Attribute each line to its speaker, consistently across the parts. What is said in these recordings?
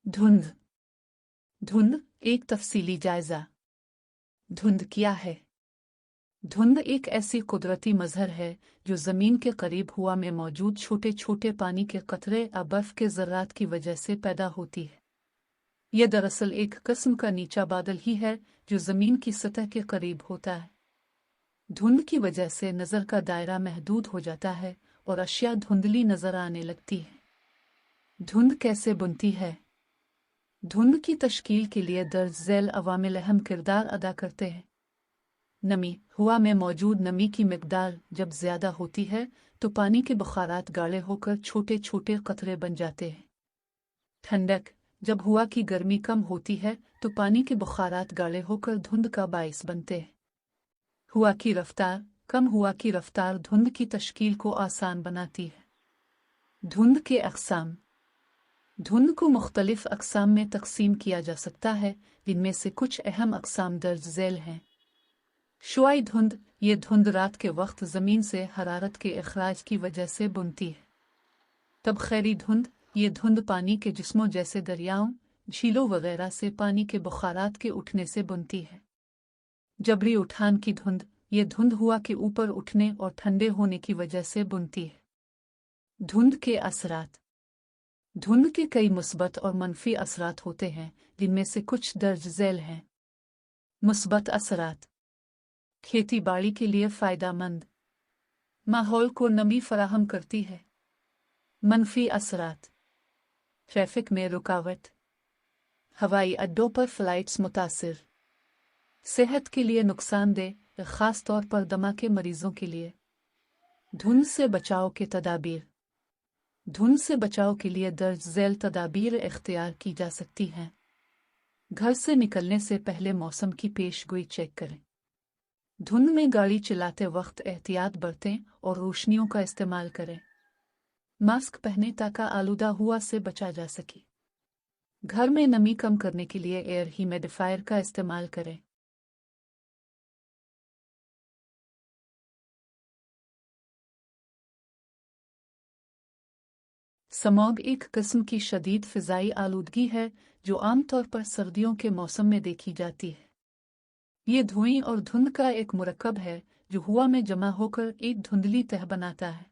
Speaker 1: धुंध। धुंध एक तफसीली जायजा। धुंध क्या है? धुंध एक ऐसी कुदरती मजहर है जो ज़मीन के करीब हवा में मौजूद छोटे छोटे पानी के कतरे या बर्फ के ज़र्रात की वजह से पैदा होती है। यह दरअसल एक किस्म का नीचा बादल ही है जो ज़मीन की सतह के करीब होता है। धुंध की वजह से नज़र का दायरा महदूद हो जाता है और अशिया धुंधली नज़र आने लगती है। धुंध कैसे बनती है? धुंध की तश्कील के लिए दर्ज झैल अवामिल अहम किरदार अदा करते हैं। नमी। हवा में मौजूद नमी की मिकदार जब ज़्यादा होती है तो पानी के बुखारात गाढ़े होकर छोटे छोटे कतरे बन जाते हैं। ठंडक। जब हवा की गर्मी कम होती है तो पानी के बुखारात गाढ़े होकर धुंध का बाइस बनते हैं। हवा की रफ्तार। कम हवा की रफ्तार धुंध की तश्कील को आसान बनाती है। धुंध के अक़साम। धुंध को मुख्तलिफ अक़साम में तकसीम किया जा सकता है, जिनमें से कुछ अहम अक़साम दर्ज झैल हैं। शुआई धुंध। ये धुंध रात के वक्त ज़मीन से हरारत के अखराज की वजह से बनती है। तबख़ैरी धुंध। ये धुंध पानी के जिस्मों जैसे दरियाओं, झीलों वगैरह से पानी के बुखारात के उठने से बनती है। जबरी उठान की धुंध। ये धुंध हवा के ऊपर उठने और ठंडे होने की वजह से बनती है। धुंध के असरात। धुंध के कई मुस्बत और मनफी असरात होते हैं, जिनमें से कुछ दर्ज झैल हैं। मुस्बत असरात। खेती बाड़ी के लिए फ़ायदेमंद। माहौल को नमी फराहम करती है। मनफी असरात। ट्रैफिक में रुकावट। हवाई अड्डों पर फ़्लाइट्स मुतासिर। सेहत के लिए नुकसानदेह, ख़ास तौर पर दमा के मरीज़ों के लिए। धुंध से बचाव के तदाबीर। धुंध से बचाव के लिए दर्ज झैल तदाबीर इख्तियार की जा सकती हैं। घर से निकलने से पहले मौसम की पेशगोई चेक करें। धुंध में गाड़ी चलाते वक्त एहतियात बरतें और रोशनियों का इस्तेमाल करें। मास्क पहने ताकि आलूदा हुआ से बचा जा सके। घर में नमी कम करने के लिए एयर ह्यूमिडिफायर का इस्तेमाल करें। स्मॉग एक किस्म की शदीद फ़िज़ाई आलूदगी है जो आमतौर पर सर्दियों के मौसम में देखी जाती है। ये धुएं और धुंध का एक मुरक्कब है जो हवा में जमा होकर एक धुंधली तह बनाता है।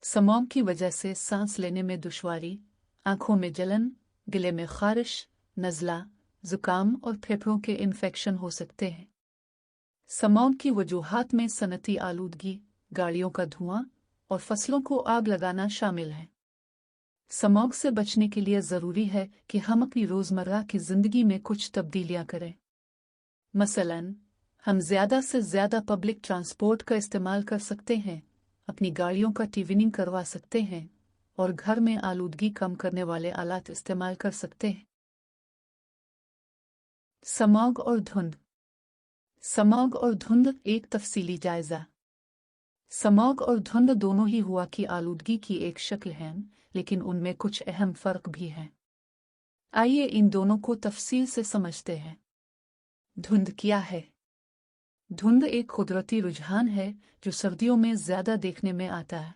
Speaker 1: स्मॉग की वजह से सांस लेने में दुश्वारी, आंखों में जलन, गले में खारिश, नज़ला, ज़ुकाम और फेफड़ों के इन्फेक्शन हो सकते हैं। स्मॉग की वजूहात में सनती आलूदगी, गाड़ियों का धुआं और फसलों को आग लगाना शामिल है। स्मॉग से बचने के लिए ज़रूरी है कि हम अपनी रोज़मर्रा की ज़िंदगी में कुछ तब्दीलियां करें। मसलन, हम ज़्यादा से ज़्यादा पब्लिक ट्रांसपोर्ट का इस्तेमाल कर सकते हैं, अपनी गाड़ियों का टीविनिंग करवा सकते हैं और घर में आलूदगी कम करने वाले आलात इस्तेमाल कर सकते हैं। स्मॉग और धुंध। स्मॉग और धुंध एक तफसीली जायजा। स्मॉग और धुंध दोनों ही हवा की आलूदगी की एक शक्ल हैं, लेकिन उनमें कुछ अहम फ़र्क भी हैं। आइए इन दोनों को तफसील से समझते हैं। धुंध क्या है? धुंध एक कुदरती रुझान है जो सर्दियों में ज़्यादा देखने में आता है।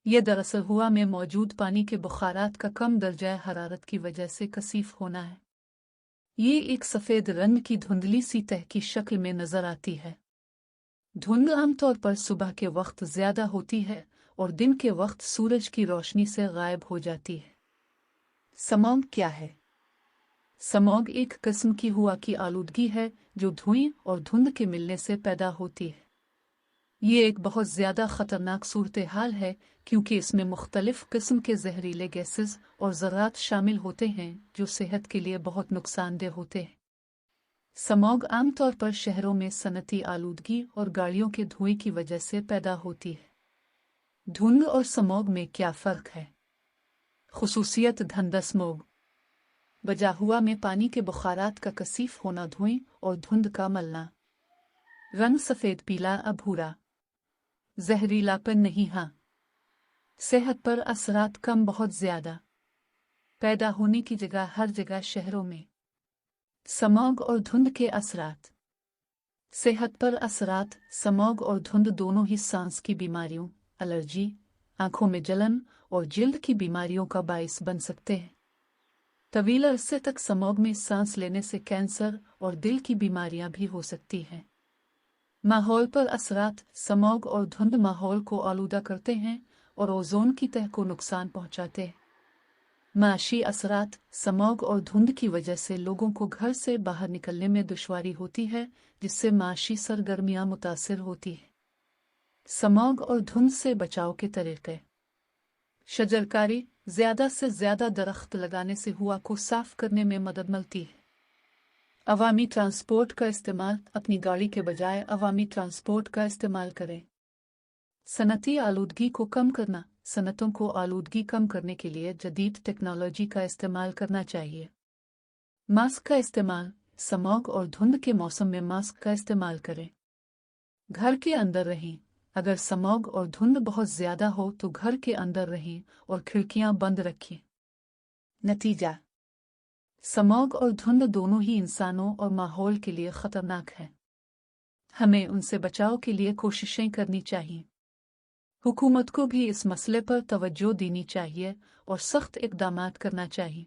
Speaker 1: यह दरअसल हवा में मौजूद पानी के बुखारात का कम दर्जा हरारत की वजह से कसीफ होना है। ये एक सफ़ेद रंग की धुंधली सी तह की शक्ल में नज़र आती है। धुंध आमतौर पर सुबह के वक्त ज़्यादा होती है और दिन के वक्त सूरज की रोशनी से गायब हो जाती है। स्मॉग क्या है? स्मॉग एक किस्म की हवा की आलूदगी है जो धुएं और धुंध के मिलने से पैदा होती है। ये एक बहुत ज़्यादा ख़तरनाक सूरत हाल है क्योंकि इसमें मुख्तलिफ़ किस्म के जहरीले गैसेस और ज़रात शामिल होते हैं जो सेहत के लिए बहुत नुकसानदेह होते हैं। स्मॉग आमतौर पर शहरों में सनती आलूदगी और गाड़ियों के धुएं की वजह से पैदा होती है। धुंध और स्मॉग में क्या फ़र्क है? खुसूसियत धुंध। स्मॉग बजा हुआ में पानी के बुखारात का कसीफ होना, धुएं और धुंध का मलना। रंग सफ़ेद, पीला या भूरा। जहरीलापन नहीं, हाँ। सेहत पर असरात कम, बहुत ज़्यादा। पैदा होने की जगह हर जगह शहरों में। स्मॉग और धुंध के असरात। सेहत पर असरात। स्मॉग और धुंध दोनों ही सांस की बीमारियों, एलर्जी, आंखों में जलन और जिल्द की बीमारियों का बाइस बन सकते हैं। तवील अरसे तक स्मॉग में सांस लेने से कैंसर और दिल की बीमारियां भी हो सकती हैं। माहौल पर असरात। स्मॉग और धुंध माहौल को आलूदा करते हैं और ओजोन की तह को नुकसान पहुंचाते हैं। माशी असरात। स्मॉग और धुंध की वजह से लोगों को घर से बाहर निकलने में दुश्वारी होती है, जिससे माशी सरगर्मियां मुतासिर होती हैं। स्मॉग और धुंध से बचाव के तरीके। शजरकारी। ज्यादा से ज्यादा दरख्त लगाने से हवा को साफ करने में मदद मिलती है। अवामी ट्रांसपोर्ट का इस्तेमाल। अपनी गाड़ी के बजाय अवामी ट्रांसपोर्ट का इस्तेमाल करें। सनती आलूदगी को कम करना। सनतों को आलूदगी कम करने के लिए जदीद टेक्नोलॉजी का इस्तेमाल करना चाहिए। मास्क का इस्तेमाल। स्मॉग और धुंध के मौसम में मास्क का इस्तेमाल करें। घर के अंदर रहें। अगर स्मॉग और धुंध बहुत ज्यादा हो तो घर के अंदर रहें और खिड़कियां बंद रखें। नतीजा। स्मॉग और धुंध दोनों ही इंसानों और माहौल के लिए खतरनाक है। हमें उनसे बचाव के लिए कोशिशें करनी चाहिए। हुकूमत को भी इस मसले पर तवज्जो देनी चाहिए और सख्त इक़दामात करना चाहिए।